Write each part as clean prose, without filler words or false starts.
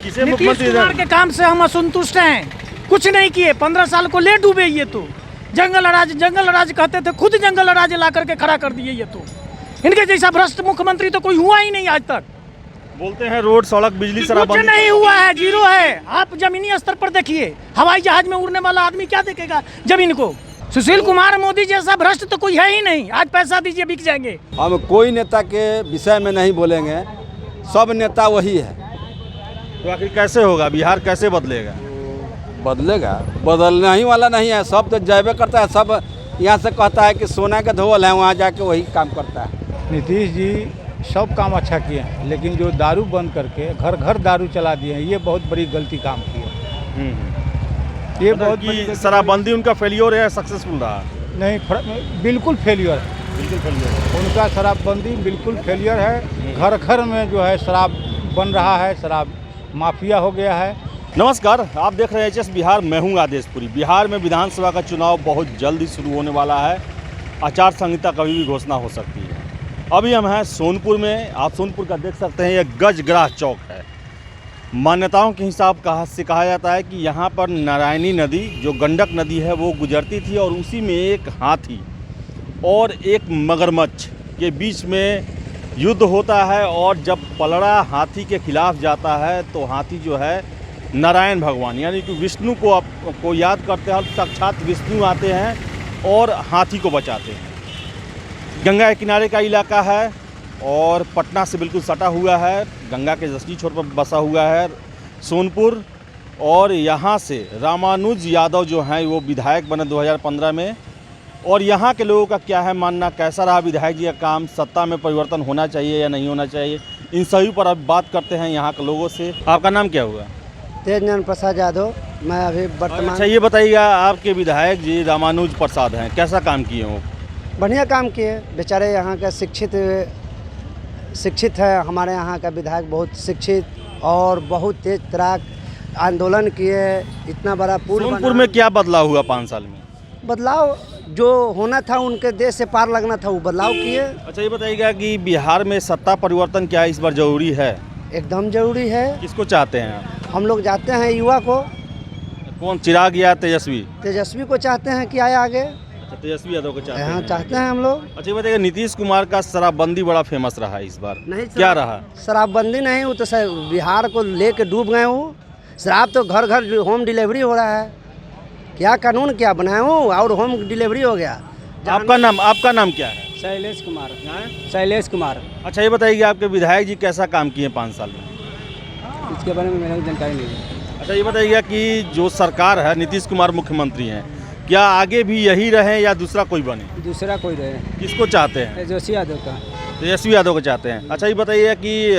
किसे नीतीश मुख्यमंत्री कुमार के काम से हम असंतुष्ट हैं। कुछ नहीं किए, 15 साल को ले डूबे ये तो। जंगल राज कहते थे, खुद जंगल राज ला करके खड़ा कर दिए ये तो। इनके जैसा भ्रष्ट मुख्यमंत्री तो कोई हुआ ही नहीं आज तक। बोलते हैं रोड सड़क बिजली कुछ शराबबंदी नहीं हुआ है, जीरो है। आप जमीनी स्तर पर देखिए, हवाई जहाज में उड़ने वाला आदमी क्या देखेगा जमीन को। सुशील कुमार मोदी जैसा भ्रष्ट तो कोई है ही नहीं। आज पैसा दीजिए बिक जाएंगे। हम कोई नेता के विषय में नहीं बोलेंगे, सब नेता वही है। तो आखिर कैसे होगा, बिहार कैसे बदलेगा? बदलेगा, बदलने ही वाला नहीं है। सब तो जैबे करता है, सब यहाँ से कहता है कि सोना के धोवल है, वहाँ जाके वही काम करता है। नीतीश जी सब काम अच्छा किए हैं, लेकिन जो दारू बंद करके घर घर दारू चला दिए हैं, ये बहुत बड़ी गलती काम की है। ये बहुत बड़ी कि शराबबंदी उनका फेलियर है, सक्सेसफुल रहा? नहीं, बिल्कुल फेलियर है। बिल्कुल फेलियर है उनका शराबबंदी बिल्कुल फेलियर है। घर घर में जो है शराब बन रहा है, शराब माफिया हो गया है। नमस्कार, आप देख रहे हैं एचएस बिहार। मैं हूं आदेशपुरी। बिहार में विधानसभा का चुनाव बहुत जल्द ही शुरू होने वाला है। आचार संहिता कभी भी घोषणा हो सकती है। अभी हम हैं सोनपुर में। आप सोनपुर का देख सकते हैं, यह गजग्राह चौक है। मान्यताओं के हिसाब से कहा जाता है कि यहाँ पर नारायणी नदी, जो गंडक नदी है, वो गुजरती थी और उसी में एक हाथी और एक मगरमच्छ के बीच में युद्ध होता है। और जब पलड़ा हाथी के खिलाफ जाता है तो हाथी जो है नारायण भगवान यानी कि विष्णु को याद करते हैं, साक्षात विष्णु आते हैं और हाथी को बचाते हैं। गंगा के किनारे का इलाका है और पटना से बिल्कुल सटा हुआ है। गंगा के दक्षिणी छोर पर बसा हुआ है सोनपुर। और यहाँ से रामानुज यादव जो हैं वो विधायक बने 2015 में। और यहाँ के लोगों का क्या है मानना, कैसा रहा विधायक जी का काम, सत्ता में परिवर्तन होना चाहिए या नहीं होना चाहिए, इन सभी पर अब बात करते हैं यहाँ के लोगों से। आपका नाम क्या हुआ? तेजनंद प्रसाद यादव। मैं अभी वर्तमान। अच्छा, ये बताइएगा, आपके विधायक जी रामानुज प्रसाद हैं, कैसा काम किए वो? बढ़िया काम किए बेचारे। यहाँ का शिक्षित है। हमारे यहाँ का विधायक बहुत शिक्षित और बहुत तेज तराक आंदोलन किए। इतना बड़ा पुल सोनपुर में क्या बदलाव हुआ 5 साल में? बदलाव जो होना था, उनके देश से पार लगना था, वो बदलाव किए। अच्छा, ये बताइएगा कि बिहार में सत्ता परिवर्तन क्या इस बार जरूरी है? एकदम जरूरी है। किसको चाहते हैं आप? हम लोग चाहते हैं युवा को। कौन, चिराग या तेजस्वी? तेजस्वी को चाहते हैं कि आए आगे। अच्छा, तेजस्वी यादव को चाहते हाँ, हैं। चाहते हैं हम लोग। अच्छा, ये बताइएगा, नीतीश कुमार का शराबबंदी बड़ा फेमस रहा इस बार, नहीं, क्या रहा? शराबबंदी नहीं, वो तो बिहार को लेके डूब गए हूँ। शराब तो घर घर होम डिलीवरी हो रहा है। क्या कानून क्या बनाए हूँ और होम डिलीवरी हो गया। आपका नाम क्या है? शैलेश कुमार। शैलेश कुमार। अच्छा, ये बताइए, आपके विधायक जी कैसा काम किए 5 साल में? इसके बारे में मेरे को जानकारी नहीं है। अच्छा, ये बताइएगा कि जो सरकार है, नीतीश कुमार मुख्यमंत्री हैं, क्या आगे भी यही रहे या दूसरा कोई बने? दूसरा कोई रहे। किसको चाहते हैं? तेजस्वी यादव का। तेजस्वी यादव को चाहते हैं। अच्छा, ये बताइए कि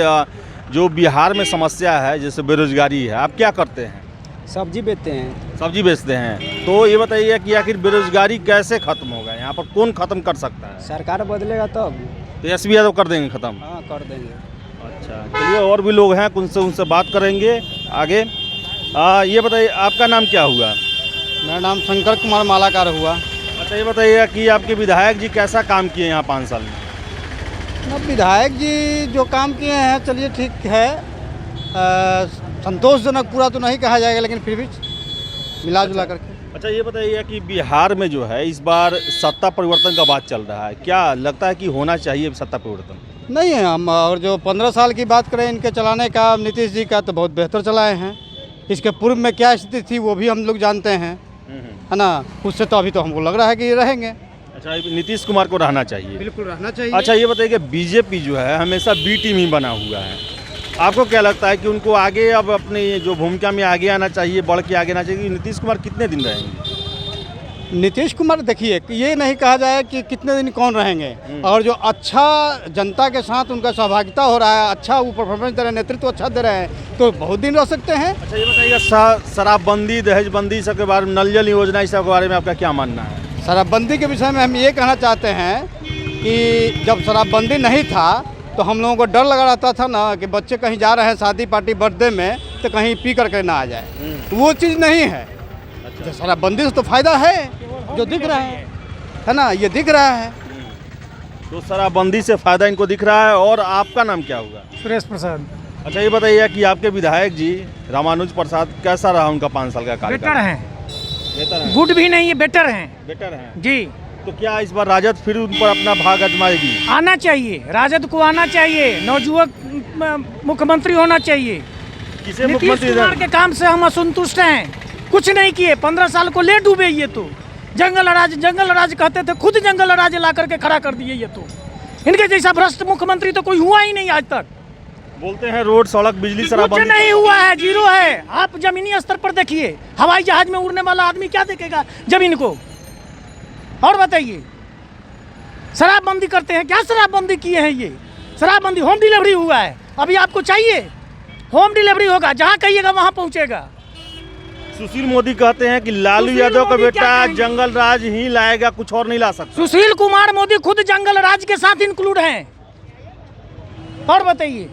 जो बिहार में समस्या है, जैसे बेरोजगारी है, आप क्या करते हैं? सब्जी बेचते हैं। सब्जी बेचते हैं। तो ये बताइए कि आखिर बेरोजगारी कैसे खत्म होगा, यहाँ पर कौन खत्म कर सकता है? सरकार बदलेगा तब। तेजस्वी यादव कर देंगे खत्म? हाँ, कर देंगे। अच्छा, चलिए, और भी लोग हैं, उनसे बात करेंगे आगे। ये बताइए, आपका नाम क्या हुआ? मेरा नाम शंकर कुमार मालाकार हुआ। अच्छा, ये बताइए कि आपके विधायक जी कैसा काम किए यहाँ 5 साल में? अब विधायक जी जो काम किए हैं, चलिए ठीक है, संतोषजनक पूरा तो नहीं कहा जाएगा, लेकिन फिर भी मिला जुला करके। अच्छा, ये बताइए कि बिहार में जो है इस बार सत्ता परिवर्तन का बात चल रहा है, क्या लगता है कि होना चाहिए सत्ता परिवर्तन? नहीं है हम, और जो 15 साल की बात करें इनके चलाने का, नीतीश जी का, तो बहुत बेहतर चलाए हैं। इसके पूर्व में क्या स्थिति थी वो भी हम लोग जानते हैं, है ना। उससे तो अभी तो हमको लग रहा है कि ये रहेंगे। अच्छा, नीतीश कुमार को रहना चाहिए? बिल्कुल रहना चाहिए। अच्छा, ये बताइए कि बीजेपी जो है हमेशा बी टीम ही बना हुआ है। आपको क्या लगता है कि उनको आगे अब अपनी जो भूमिका में आगे आना चाहिए, बढ़ के आगे आना चाहिए? नीतीश कुमार कितने दिन रहेंगे? नीतीश कुमार देखिए, ये नहीं कहा जाए कि कितने दिन कौन रहेंगे, और जो अच्छा जनता के साथ उनका सहभागिता हो रहा है, अच्छा वो परफॉर्मेंस दे रहे हैं, नेतृत्व अच्छा दे रहे हैं, तो बहुत दिन रह सकते हैं। अच्छा, ये बताइए, शराबबंदी, दहेजबंदी, सबके बारे में, नल जल योजना, इस सब के बारे में आपका क्या मानना है? शराबबंदी के विषय में हम ये कहना चाहते हैं कि जब शराबबंदी नहीं था तो हम लोगों को डर लगा रहता था ना कि बच्चे कहीं जा रहे हैं शादी पार्टी बर्थडे में तो कहीं पी करके ना आ जाए। वो चीज़ नहीं है। अच्छा, शराबबंदी से तो फायदा है, जो दिख रहा है ना, ये दिख रहा है। तो शराबबंदी से फायदा इनको दिख रहा है। और आपका नाम क्या होगा? सुरेश प्रसाद। अच्छा ये बताइए कि आपके विधायक जी रामानुज प्रसाद कैसा रहा उनका 5 साल का बेटर कार्यकाल? हैं, बेहतर है। गुड भी नहीं है, बेटर हैं बेटर है। जी। तो क्या इस बार राजद फिर उन पर अपना भाग आजमाएगी? आना चाहिए, राजद को आना चाहिए, नवयुवक मुख्यमंत्री होना चाहिए। किसे नीतीश मुख्यमंत्री कुमार के काम से हम असंतुष्ट हैं, कुछ नहीं किए, 15 साल को ले डूबे ये तो। जंगल राज कहते थे, खुद जंगल राज ला करके खड़ा कर दिए ये तो। इनके जैसा भ्रष्ट मुख्यमंत्री तो कोई हुआ ही नहीं आज तक। बोलते हैं रोड सड़क बिजली कुछ शराबबंदी नहीं हुआ है, जीरो है। आप जमीनी स्तर पर देखिए, हवाई जहाज में उड़ने वाला आदमी क्या देखेगा जमीन को? और बताइए, शराबबंदी करते हैं, क्या शराबबंदी किए हैं ये? शराबबंदी, होम डिलीवरी हुआ है, अभी आपको चाहिए होम डिलीवरी होगा, जहाँ कहिएगा वहाँ पहुँचेगा। सुशील मोदी कहते हैं कि लालू सुशील यादव का मोदी क्या बेटा कहेंगे? जंगल राज ही लाएगा, कुछ और नहीं ला सकता। सुशील कुमार मोदी खुद जंगल राज के साथ इंक्लूड हैं। और बताइए,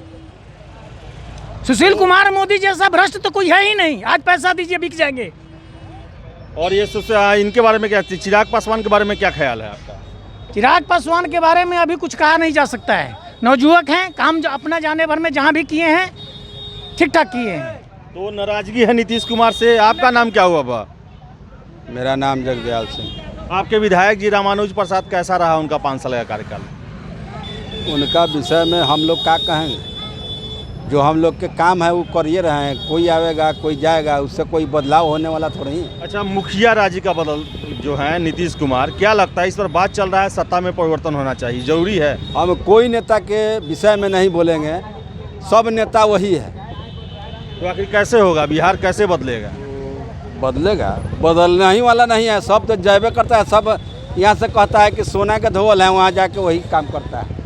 सुशील कुमार मोदी जैसा भ्रष्ट तो कोई है ही नहीं। आज पैसा दीजिए बिक जाएंगे। और ये इनके बारे में क्या, चिराग पासवान के बारे में क्या ख्याल है आपका? चिराग पासवान के बारे में अभी कुछ कहा नहीं जा सकता है। नवयुवक हैं, काम जो अपना जाने भर में जहाँ भी किए हैं ठीक ठाक किए हैं। तो नाराजगी है नीतीश कुमार से। आपका नाम क्या हुआ बा? मेरा नाम जगदयाल सिंह। आपके विधायक जी रामानुज प्रसाद कैसा रहा उनका 5 साल का कार्यकाल? उनका विषय में हम लोग क्या कहेंगे, जो हम लोग के काम है वो करिए रहे हैं। कोई आवेगा कोई जाएगा, उससे कोई बदलाव होने वाला थोड़ा ही है। अच्छा, मुखिया राज्य का बदल जो है नीतीश कुमार, क्या लगता है इस पर बात चल रहा है सत्ता में परिवर्तन होना चाहिए, जरूरी है? हम कोई नेता के विषय में नहीं बोलेंगे, सब नेता वही है। तो आखिर कैसे होगा, बिहार कैसे बदलेगा? बदलेगा, बदलने ही वाला नहीं है। सब तो जायबे करता है, सब यहाँ से कहता है कि सोना के धोवल है, वहाँ जाके वही काम करता है।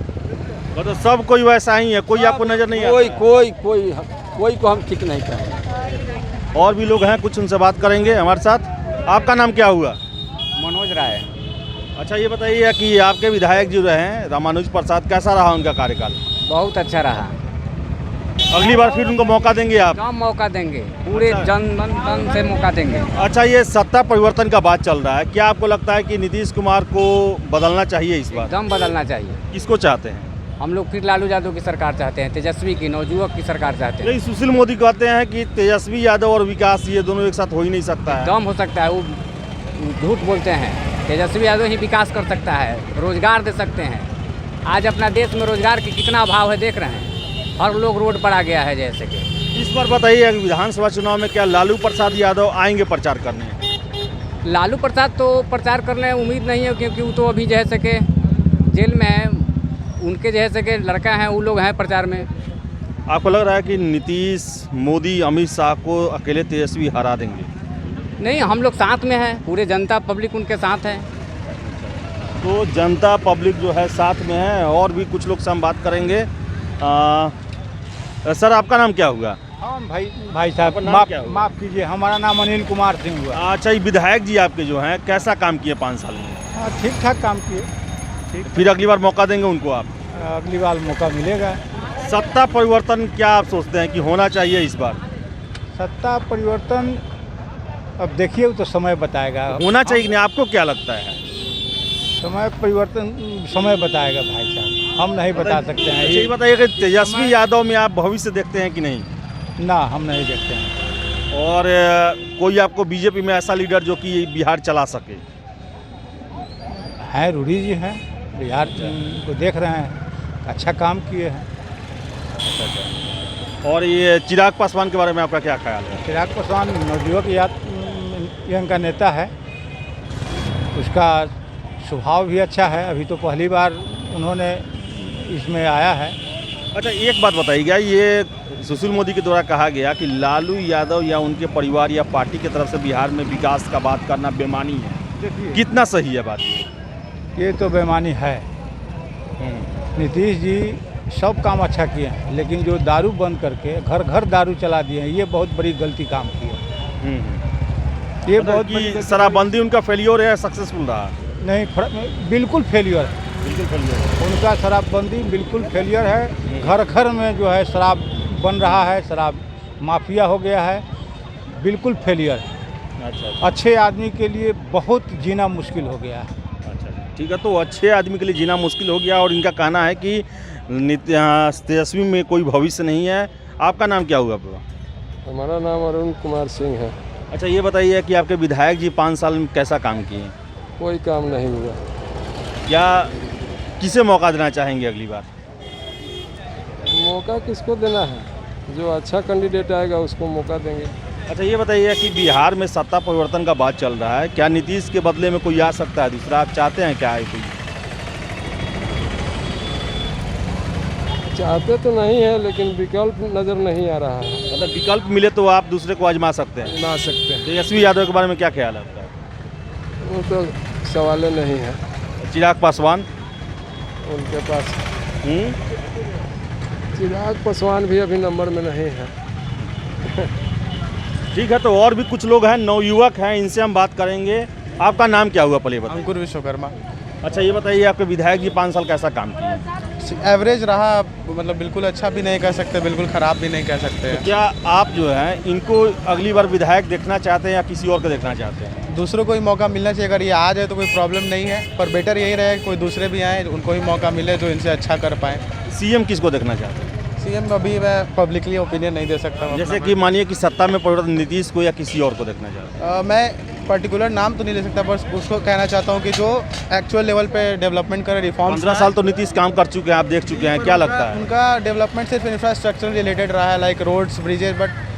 तो सब कोई वैसा ही है, कोई आपको नजर नहीं कोई आता? कोई को हम ठीक नहीं कहेंगे। और भी लोग हैं, कुछ उनसे बात करेंगे हमारे साथ। आपका नाम क्या हुआ? मनोज राय। अच्छा ये बताइए कि आपके विधायक जो रहे रामानुज प्रसाद, कैसा रहा उनका कार्यकाल? बहुत अच्छा रहा। अगली बार फिर उनको मौका देंगे आप? कम मौका देंगे, पूरे अच्छा। जन मन तन से मौका देंगे। अच्छा, ये सत्ता परिवर्तन का बात चल रहा है, क्या आपको लगता है कि नीतीश कुमार को बदलना चाहिए इस बार? एकदम बदलना चाहिए। किसको चाहते हैं? हम लोग फिर लालू यादव की सरकार चाहते हैं, तेजस्वी की, नवयुवक की सरकार चाहते हैं। नहीं, सुशील मोदी कहते हैं कि तेजस्वी यादव और विकास ये दोनों एक साथ हो ही नहीं सकता है। दम हो सकता है, वो झूठ बोलते हैं। तेजस्वी यादव ही विकास कर सकता है, रोजगार दे सकते हैं। आज अपना देश में रोजगार की कितना अभाव है देख रहे हैं, हर लोग रोड पर आ गया है। जैसे कि इस पर बताइए, विधानसभा चुनाव में क्या लालू प्रसाद यादव आएंगे प्रचार करने? लालू प्रसाद तो प्रचार करने उम्मीद नहीं है, क्योंकि वो तो अभी जैसे कि जेल में है। उनके जैसे के लड़का हैं वो लोग हैं प्रचार में। आपको लग रहा है कि नीतीश मोदी अमित शाह को अकेले तेजस्वी हरा देंगे? नहीं, हम लोग साथ में हैं, पूरे जनता पब्लिक उनके साथ है। तो जनता पब्लिक जो है साथ में है। और भी कुछ लोग से हम बात करेंगे। सर आपका नाम क्या हुआ? हाँ भाई साहब, आपका नाम क्या हुआ? माफ़ कीजिए, हमारा नाम अनिल कुमार सिंह हुआ। अच्छा, ये विधायक जी आपके जो हैं कैसा काम किए 5 साल में? हाँ, ठीक ठाक काम किए। फिर अगली बार मौका देंगे उनको आप? अगली बार मौका मिलेगा। सत्ता परिवर्तन क्या आप सोचते हैं कि होना चाहिए इस बार? सत्ता परिवर्तन अब देखिए, वो तो समय बताएगा। होना चाहिए कि नहीं, आपको क्या लगता है? समय परिवर्तन समय बताएगा भाई साहब, हम नहीं बता सकते हैं। ये बताइए कि तेजस्वी यादव में आप भविष्य देखते हैं कि नहीं? ना, हम नहीं देखते हैं। और कोई आपको बीजेपी में ऐसा लीडर जो कि बिहार चला सके? हैं, रूढ़ी जी हैं, बिहार को देख रहे हैं, अच्छा काम किए हैं। और ये चिराग पासवान के बारे में आपका क्या ख्याल है? चिराग पासवान नवयुवक यंग का नेता है, उसका स्वभाव भी अच्छा है। अभी तो पहली बार उन्होंने इसमें आया है। अच्छा, एक बात बताइएगा, ये सुशील मोदी के द्वारा कहा गया कि लालू यादव या उनके परिवार या पार्टी की तरफ से बिहार में विकास का बात करना बेमानी है, देखिए, कितना सही है बात? ये तो बेईमानी है। नीतीश जी सब काम अच्छा किए हैं, लेकिन जो दारू बंद करके घर घर दारू चला दिए हैं, ये बहुत बड़ी गलती काम की है। ये बहुत बड़ी कि गलती- शराबबंदी उनका फेलियर है, सक्सेसफुल रहा? नहीं, बिल्कुल फेलियर है। बिल्कुल फेलियर। उनका शराबबंदी बिल्कुल फेलियर है। घर घर में जो है शराब बन रहा है, शराब माफिया हो गया है, बिल्कुल फेलियर है। अच्छा अच्छे आदमी के लिए बहुत जीना मुश्किल हो गया है। अच्छा, ठीक है। तो अच्छे आदमी के लिए जीना मुश्किल हो गया और इनका कहना है कि तेजस्वी में कोई भविष्य नहीं है, आपका नाम क्या हुआ बाबा? हमारा नाम अरुण कुमार सिंह है। अच्छा ये बताइए कि आपके विधायक जी 5 साल में कैसा काम किए? कोई काम नहीं हुआ। क्या किसे मौका देना चाहेंगे अगली बार? मौका किसको देना है? जो अच्छा कैंडिडेट आएगा उसको मौका देंगे। अच्छा ये बताइए कि बिहार में सत्ता परिवर्तन का बात चल रहा है, क्या नीतीश के बदले में कोई आ सकता है दूसरा? आप चाहते हैं क्या है कोई? चाहते तो नहीं है, लेकिन विकल्प नज़र नहीं आ रहा है। मतलब विकल्प मिले तो आप दूसरे को आजमा सकते हैं। ना सकते हैं, तेजस्वी यादव के बारे में क्या ख्याल है आपका? वो तो सवाल नहीं है। चिराग पासवान? उनके पास हम्म? चिराग पासवान भी अभी नंबर में नहीं है। ठीक है, तो और भी कुछ लोग हैं, नवयुवक हैं, इनसे हम बात करेंगे। आपका नाम क्या हुआ पहले बताइए? अंकुर विश्वकर्मा। अच्छा ये बताइए आपके विधायक जी 5 साल कैसा काम किए? एवरेज रहा, मतलब बिल्कुल अच्छा भी नहीं कह सकते, बिल्कुल ख़राब भी नहीं कह सकते। तो क्या आप जो है इनको अगली बार विधायक देखना चाहते हैं या किसी और को देखना चाहते हैं? दूसरों को ही मौका मिलना चाहिए। अगर ये आ जाए तो कोई प्रॉब्लम नहीं है, पर बेटर यही रहे कोई दूसरे भी आए, उनको ही मौका मिले जो इनसे अच्छा कर पाएँ। सीएम किसको देखना चाहते हैं? सीएम अभी मैं पब्लिकली ओपिनियन नहीं दे सकता हूँ। जैसे कि मानिए कि सत्ता में परिवर्तन नीतीश को या किसी और को देखना चाहते हैं? मैं पर्टिकुलर नाम तो नहीं ले सकता, बस उसको कहना चाहता हूँ कि जो एक्चुअल लेवल पे डेवलपमेंट करे, रिफॉर्म्स। 15 साल तो नीतीश काम कर चुके हैं, आप देख चुके हैं, क्या लगता है? उनका डेवलपमेंट सिर्फ इंफ्रास्ट्रक्चर रिलेटेड रहा है, like roads, bridges, but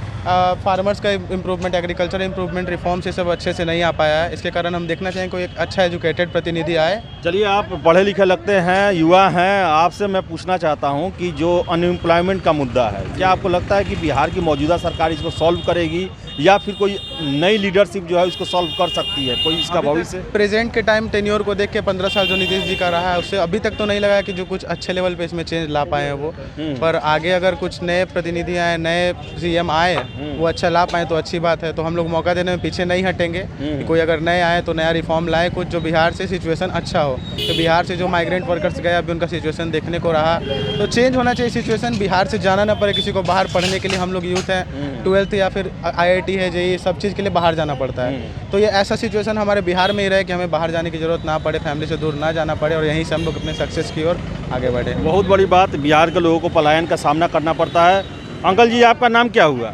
farmers का इम्प्रूवमेंट, एग्रीकल्चर इम्प्रूवमेंट, रिफॉर्म्स ये सब अच्छे से नहीं आ पाया है। इसके कारण हम देखना चाहें कोई एक अच्छा एजुकेटेड प्रतिनिधि आए। चलिए, आप पढ़े लिखे लगते हैं, युवा हैं, आपसे मैं पूछना चाहता हूं कि जो अनएम्प्लॉयमेंट का मुद्दा है, क्या आपको लगता है कि बिहार की मौजूदा सरकार इसको सॉल्व करेगी या फिर कोई नई लीडरशिप जो है उसको सॉल्व कर सकती है? कोई इसका भविष्य? प्रेजेंट के टाइम टेन्योर को देख के 15 साल जो नीतीश जी का रहा है उससे अभी तक तो नहीं लगा कि जो कुछ अच्छे लेवल पे इसमें चेंज ला पाए हैं वो। पर आगे अगर कुछ नए प्रतिनिधि आए, नए सीएम आए, वो अच्छा ला पाए तो अच्छी बात है। तो हम लोग मौका देने में पीछे नहीं हटेंगे कि कोई अगर नए आए तो नया रिफॉर्म लाए, कुछ जो बिहार से सिचुएशन अच्छा हो। तो बिहार से जो माइग्रेंट वर्कर्स गए अभी उनका सिचुएशन देखने को रहा, तो चेंज होना चाहिए सिचुएशन। बिहार से जाना ना पड़े किसी को बाहर पढ़ने के लिए। हम लोग यूथ हैं, 12th या फिर IIT है, JEE, सब चीज़ के लिए बाहर जाना पड़ता है। तो ये ऐसा सिचुएशन हमारे बिहार में ही रहे कि हमें बाहर जाने की ज़रूरत ना पड़े, फैमिली से दूर ना जाना पड़े और यहीं से हम लोग अपने सक्सेस की ओर आगे बढ़े। बहुत बड़ी बात, बिहार के लोगों को पलायन का सामना करना पड़ता है। अंकल जी, आपका नाम क्या हुआ?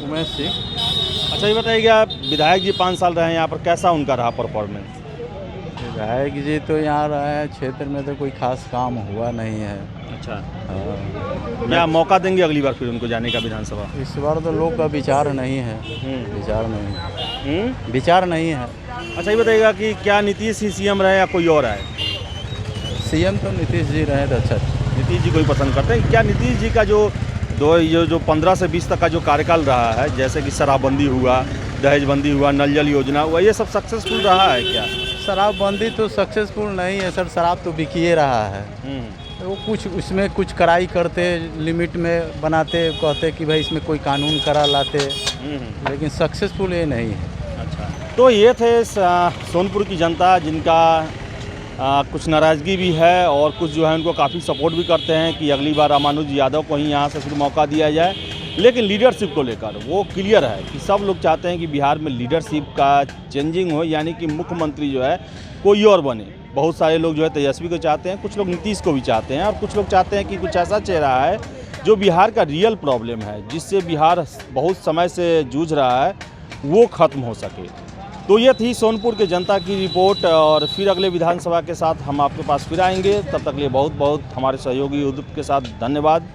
उमेश सिंह। अच्छा ये बताइए, आप विधायक जी 5 साल रहे हैं यहाँ पर, कैसा उनका रहा परफॉर्मेंस? विधायक जी तो यहाँ रहा है, क्षेत्र में तो कोई खास काम हुआ नहीं है। अच्छा, क्या मौका देंगे अगली बार फिर उनको जाने का विधानसभा? इस बार तो लोग का विचार नहीं है। विचार नहीं है। अच्छा ये बताइएगा कि क्या नीतीश ही सीएम रहे या कोई और आए? सीएम तो नीतीश जी रहे तो अच्छा। नीतीश जी को ही पसंद करते हैं। क्या नीतीश जी का जो 15 से 20 तक का जो कार्यकाल रहा है, जैसे कि शराबबंदी हुआ, दहेजबंदी हुआ, नल जल योजना हुआ, ये सब सक्सेसफुल रहा है क्या? शराबबंदी तो सक्सेसफुल नहीं है सर, शराब तो बिक ही रहा है। वो कुछ उसमें कुछ कड़ाई करते, लिमिट में बनाते, कहते कि भाई इसमें कोई कानून करा लाते, लेकिन सक्सेसफुल ये नहीं है। अच्छा, तो ये थे सोनपुर की जनता, जिनका कुछ नाराज़गी भी है और कुछ जो है उनको काफ़ी सपोर्ट भी करते हैं कि अगली बार रामानुज यादव को ही यहाँ से फिर मौका दिया जाए। लेकिन लीडरशिप को लेकर वो क्लियर है कि सब लोग चाहते हैं कि बिहार में लीडरशिप का चेंजिंग हो, यानी कि मुख्यमंत्री जो है कोई और बने। बहुत सारे लोग जो है तेजस्वी को चाहते हैं, कुछ लोग नीतीश को भी चाहते हैं और कुछ लोग चाहते हैं कि कुछ ऐसा चेहरा है जो बिहार का रियल प्रॉब्लम है, जिससे बिहार बहुत समय से जूझ रहा है, वो ख़त्म हो सके। तो ये थी सोनपुर के जनता की रिपोर्ट और फिर अगले विधानसभा के साथ हम आपके पास फिर आएंगे। तब तक लिए बहुत बहुत हमारे सहयोगी उदीप के साथ धन्यवाद।